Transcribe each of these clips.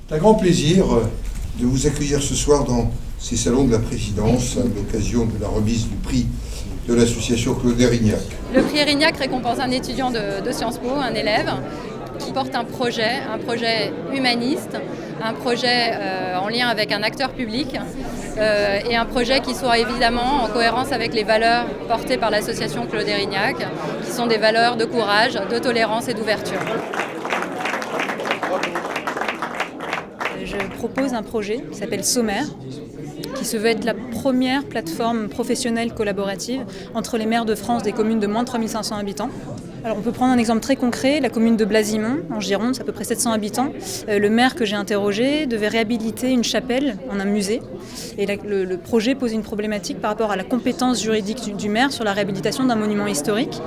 C'est un grand plaisir de vous accueillir ce soir dans ces salons de la présidence à l'occasion de la remise du prix de l'association Claude Érignac. Le prix Érignac récompense un étudiant de Sciences Po, un élève, qui porte un projet humaniste, un projet en lien avec un acteur public et un projet qui soit évidemment en cohérence avec les valeurs portées par l'association Claude Érignac, qui sont des valeurs de courage, de tolérance et d'ouverture. Je propose un projet qui s'appelle Sommaire, qui se veut être la première plateforme professionnelle collaborative entre les maires de France des communes de moins de 3500 habitants. Alors on peut prendre un exemple très concret, la commune de Blasimont, en Gironde, c'est à peu près 700 habitants. Le maire que j'ai interrogé devait réhabiliter une chapelle en un musée. Et le projet pose une problématique par rapport à la compétence juridique du maire sur la réhabilitation d'un monument historique.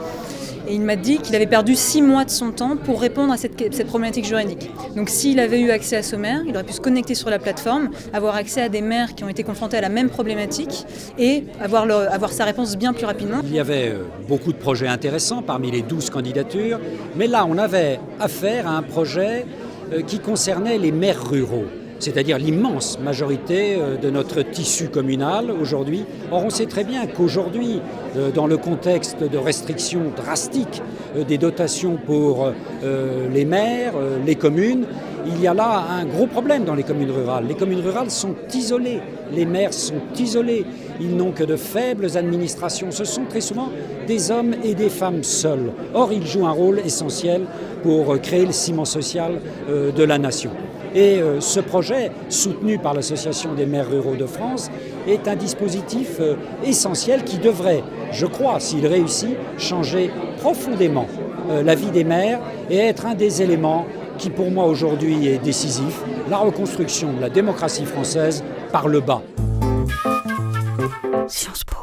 Et il m'a dit qu'il avait perdu 6 mois de son temps pour répondre à cette problématique juridique. Donc s'il avait eu accès à Sommaire, il aurait pu se connecter sur la plateforme, avoir accès à des maires qui ont été confrontés à la même problématique et avoir sa réponse bien plus rapidement. Il y avait beaucoup de projets intéressants parmi les 12 candidatures, mais là on avait affaire à un projet qui concernait les maires ruraux, c'est-à-dire l'immense majorité de notre tissu communal aujourd'hui. Or on sait très bien qu'aujourd'hui, dans le contexte de restrictions drastiques des dotations pour les maires, les communes, il y a là un gros problème dans les communes rurales. Les communes rurales sont isolées, les maires sont isolés, ils n'ont que de faibles administrations. Ce sont très souvent des hommes et des femmes seuls. Or, ils jouent un rôle essentiel pour créer le ciment social de la nation. Et ce projet, soutenu par l'Association des maires ruraux de France, est un dispositif essentiel qui devrait, je crois, s'il réussit, changer profondément la vie des maires et être un des éléments qui pour moi aujourd'hui est décisif, la reconstruction de la démocratie française par le bas. Sciences Po.